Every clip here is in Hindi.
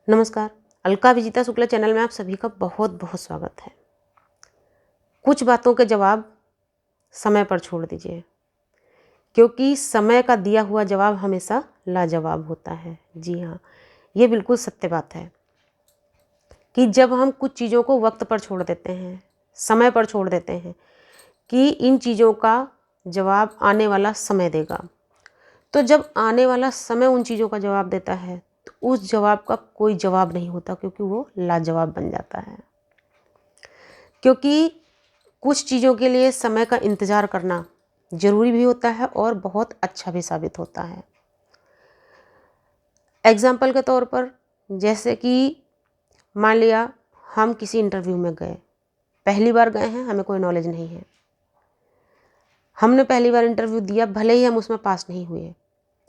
नमस्कार। अलका विजिता शुक्ला चैनल में आप सभी का बहुत बहुत स्वागत है। कुछ बातों के जवाब समय पर छोड़ दीजिए, क्योंकि समय का दिया हुआ जवाब हमेशा लाजवाब होता है। जी हाँ, ये बिल्कुल सत्य बात है कि जब हम कुछ चीज़ों को वक्त पर छोड़ देते हैं, समय पर छोड़ देते हैं कि इन चीज़ों का जवाब आने वाला समय देगा, तो जब आने वाला समय उन चीज़ों का जवाब देता है तो उस जवाब का कोई जवाब नहीं होता, क्योंकि वो लाजवाब बन जाता है। क्योंकि कुछ चीज़ों के लिए समय का इंतज़ार करना ज़रूरी भी होता है और बहुत अच्छा भी साबित होता है। एग्ज़ाम्पल के तौर पर, जैसे कि मान लिया हम किसी इंटरव्यू में गए, पहली बार गए हैं, हमें कोई नॉलेज नहीं है, हमने पहली बार इंटरव्यू दिया, भले ही हम उसमें पास नहीं हुए,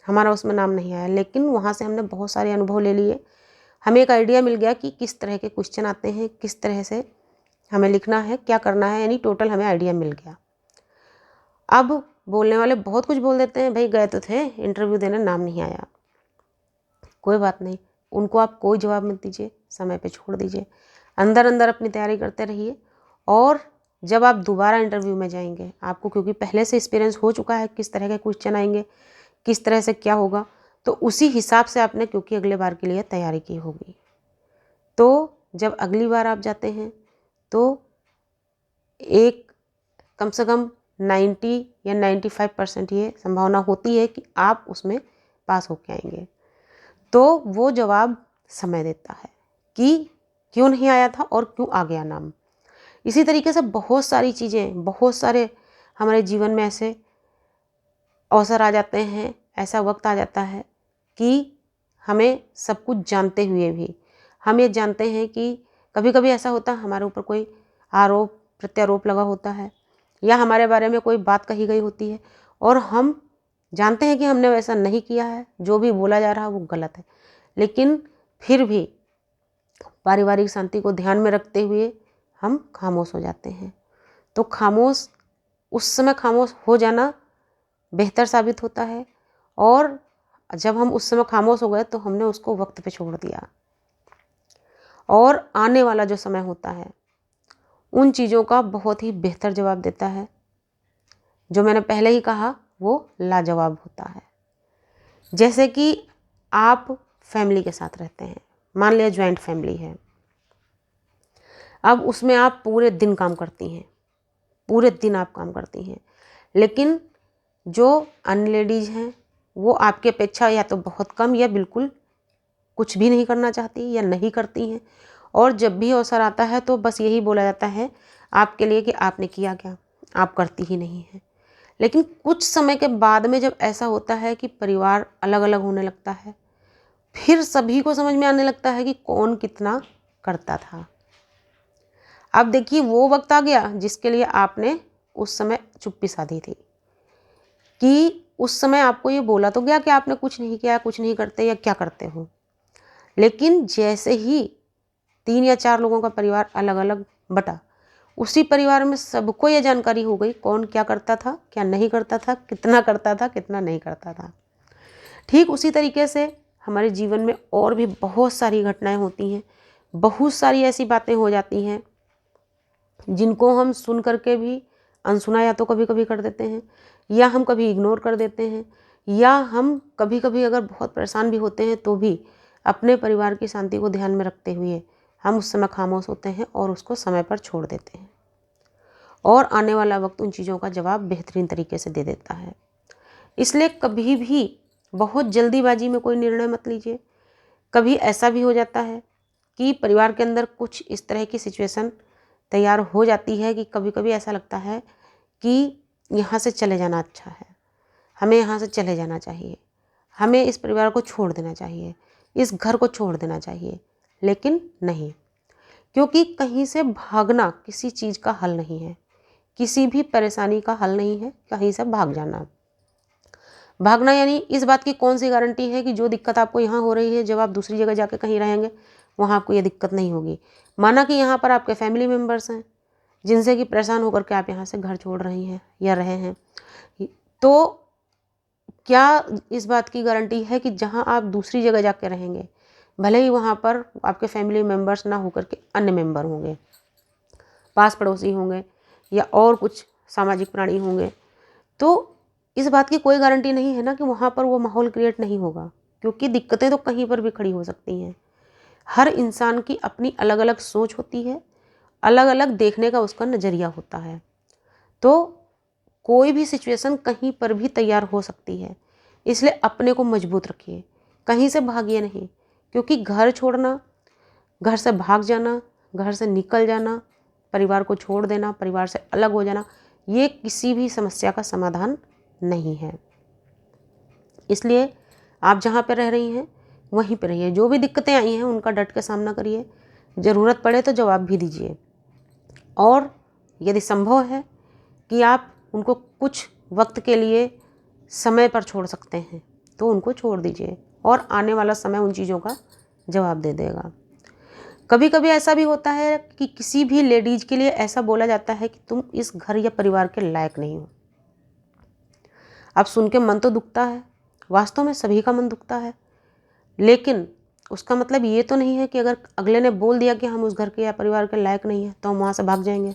हमारा उसमें नाम नहीं आया, लेकिन वहाँ से हमने बहुत सारे अनुभव ले लिए। हमें एक आइडिया मिल गया कि किस तरह के क्वेश्चन आते हैं, किस तरह से हमें लिखना है, क्या करना है, यानी टोटल हमें आइडिया मिल गया। अब बोलने वाले बहुत कुछ बोल देते हैं, भाई गए तो थे इंटरव्यू देने, नाम नहीं आया। कोई बात नहीं, उनको आप कोई जवाब मत दीजिए, समय पे छोड़ दीजिए, अंदर अंदर अपनी तैयारी करते रहिए। और जब आप दोबारा इंटरव्यू में जाएंगे, आपको क्योंकि पहले से एक्सपीरियंस हो चुका है किस तरह के क्वेश्चन आएंगे, किस तरह से क्या होगा, तो उसी हिसाब से आपने क्योंकि अगले बार के लिए तैयारी की होगी, तो जब अगली बार आप जाते हैं तो एक कम से कम 90 या 95% ये संभावना होती है कि आप उसमें पास होके आएंगे। तो वो जवाब समय देता है कि क्यों नहीं आया था और क्यों आ गया नाम। इसी तरीके से बहुत सारी चीज़ें, बहुत सारे हमारे जीवन में ऐसे अवसर आ जाते हैं, ऐसा वक्त आ जाता है कि हमें सब कुछ जानते हुए भी हम ये जानते हैं कि कभी कभी ऐसा होता है हमारे ऊपर कोई आरोप प्रत्यारोप लगा होता है, या हमारे बारे में कोई बात कही गई होती है और हम जानते हैं कि हमने वैसा नहीं किया है, जो भी बोला जा रहा है वो गलत है, लेकिन फिर भी पारिवारिक शांति को ध्यान में रखते हुए हम खामोश हो जाते हैं। तो खामोश, उस समय खामोश हो जाना बेहतर साबित होता है। और जब हम उस समय खामोश हो गए तो हमने उसको वक्त पे छोड़ दिया, और आने वाला जो समय होता है उन चीज़ों का बहुत ही बेहतर जवाब देता है। जो मैंने पहले ही कहा, वो लाजवाब होता है। जैसे कि आप फैमिली के साथ रहते हैं, मान लिया ज्वाइंट फैमिली है, अब उसमें आप पूरे दिन काम करती हैं, पूरे दिन आप काम करती हैं, लेकिन जो अन्य लेडीज़ हैं वो आपकी अपेक्षा या तो बहुत कम या बिल्कुल कुछ भी नहीं करना चाहती या नहीं करती हैं, और जब भी अवसर आता है तो बस यही बोला जाता है आपके लिए कि आपने किया क्या, आप करती ही नहीं हैं। लेकिन कुछ समय के बाद में जब ऐसा होता है कि परिवार अलग अलग होने लगता है, फिर सभी को समझ में आने लगता है कि कौन कितना करता था। अब देखिए, वो वक्त आ गया जिसके लिए आपने उस समय चुप्पी साधी थी, कि उस समय आपको ये बोला तो गया कि आपने कुछ नहीं किया, कुछ नहीं करते या क्या करते हो, लेकिन जैसे ही 3 या 4 लोगों का परिवार अलग अलग बटा, उसी परिवार में सबको ये जानकारी हो गई कौन क्या करता था, क्या नहीं करता था, कितना करता था, कितना नहीं करता था। ठीक उसी तरीके से हमारे जीवन में और भी बहुत सारी घटनाएं होती हैं, बहुत सारी ऐसी बातें हो जाती हैं जिनको हम सुन करके भी अनसुना या तो कभी कभी कर देते हैं, या हम कभी इग्नोर कर देते हैं, या हम कभी कभी अगर बहुत परेशान भी होते हैं तो भी अपने परिवार की शांति को ध्यान में रखते हुए हम उस समय खामोश होते हैं और उसको समय पर छोड़ देते हैं, और आने वाला वक्त उन चीज़ों का जवाब बेहतरीन तरीके से दे देता है। इसलिए कभी भी बहुत जल्दीबाजी में कोई निर्णय मत लीजिए। कभी ऐसा भी हो जाता है कि परिवार के अंदर कुछ इस तरह की सिचुएशन तैयार हो जाती है कि कभी कभी ऐसा लगता है कि यहाँ से चले जाना अच्छा है, हमें यहाँ से चले जाना चाहिए, हमें इस परिवार को छोड़ देना चाहिए, इस घर को छोड़ देना चाहिए, लेकिन नहीं, क्योंकि कहीं से भागना किसी चीज़ का हल नहीं है, किसी भी परेशानी का हल नहीं है कहीं से भाग जाना। भागना यानी इस बात की कौन सी गारंटी है कि जो दिक्कत आपको यहाँ हो रही है, जब आप दूसरी जगह जाके कहीं रहेंगे वहाँ आपको ये दिक्कत नहीं होगी। माना कि यहाँ पर आपके फैमिली मेम्बर्स हैं जिनसे कि परेशान होकर के आप यहाँ से घर छोड़ रही हैं या रहे हैं, तो क्या इस बात की गारंटी है कि जहाँ आप दूसरी जगह जाके रहेंगे, भले ही वहाँ पर आपके फैमिली मेम्बर्स ना होकर के अन्य मेंबर होंगे, पास पड़ोसी होंगे या और कुछ सामाजिक प्राणी होंगे, तो इस बात की कोई गारंटी नहीं है ना कि वहाँ पर वो माहौल क्रिएट नहीं होगा, क्योंकि दिक्कतें तो कहीं पर भी खड़ी हो सकती हैं। हर इंसान की अपनी अलग अलग सोच होती है, अलग अलग देखने का उसका नज़रिया होता है, तो कोई भी सिचुएशन कहीं पर भी तैयार हो सकती है। इसलिए अपने को मजबूत रखिए, कहीं से भागिए नहीं, क्योंकि घर छोड़ना, घर से भाग जाना, घर से निकल जाना, परिवार को छोड़ देना, परिवार से अलग हो जाना, ये किसी भी समस्या का समाधान नहीं है। इसलिए आप जहाँ पर रह रही हैं वहीं पर रहिए। जो भी दिक्कतें आई हैं उनका डट के सामना करिए, ज़रूरत पड़े तो जवाब भी दीजिए, और यदि संभव है कि आप उनको कुछ वक्त के लिए समय पर छोड़ सकते हैं तो उनको छोड़ दीजिए, और आने वाला समय उन चीज़ों का जवाब दे देगा। कभी कभी ऐसा भी होता है कि किसी भी लेडीज़ के लिए ऐसा बोला जाता है कि तुम इस घर या परिवार के लायक नहीं हो। अब सुन के मन तो दुखता है, वास्तव में सभी का मन दुखता है, लेकिन उसका मतलब ये तो नहीं है कि अगर अगले ने बोल दिया कि हम उस घर के या परिवार के लायक नहीं हैं तो हम वहाँ से भाग जाएंगे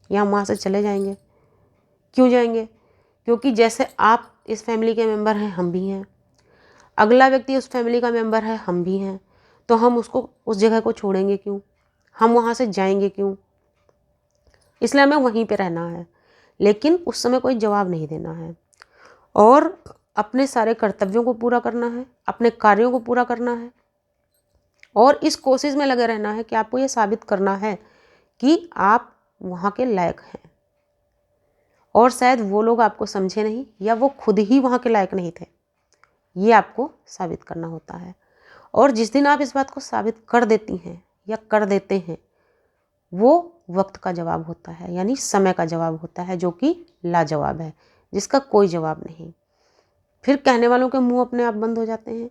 या हम वहाँ से चले जाएंगे। क्यों जाएंगे? क्योंकि जैसे आप इस फैमिली के मेंबर हैं, हम भी हैं, अगला व्यक्ति उस फैमिली का मेंबर है, हम भी हैं, तो हम उसको उस जगह को छोड़ेंगे क्यों? हम वहाँ से जाएंगे क्यों? इसलिए हमें वहीं पे रहना है, लेकिन उस समय कोई जवाब नहीं देना है और अपने सारे कर्तव्यों को पूरा करना है, अपने कार्यों को पूरा करना है, और इस कोशिश में लगे रहना है कि आपको ये साबित करना है कि आप वहाँ के लायक हैं। और शायद वो लोग आपको समझे नहीं, या वो खुद ही वहाँ के लायक नहीं थे, ये आपको साबित करना होता है। और जिस दिन आप इस बात को साबित कर देती हैं या कर देते हैं, वो वक्त का जवाब होता है, यानी समय का जवाब होता है, जो कि लाजवाब है, जिसका कोई जवाब नहीं। फिर कहने वालों के मुंह अपने आप बंद हो जाते हैं,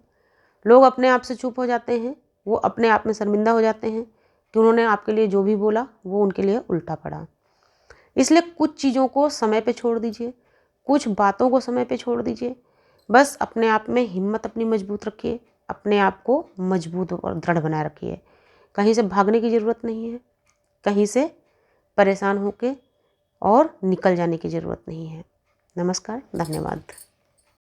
लोग अपने आप से चुप हो जाते हैं, वो अपने आप में शर्मिंदा हो जाते हैं कि उन्होंने आपके लिए जो भी बोला वो उनके लिए उल्टा पड़ा। इसलिए कुछ चीज़ों को समय पे छोड़ दीजिए, कुछ बातों को समय पे छोड़ दीजिए, बस अपने आप में हिम्मत अपनी मजबूत रखिए, अपने आप को मजबूत और दृढ़ बनाए रखिए। कहीं से भागने की ज़रूरत नहीं है, कहीं से परेशान होके और निकल जाने की ज़रूरत नहीं है। नमस्कार, धन्यवाद।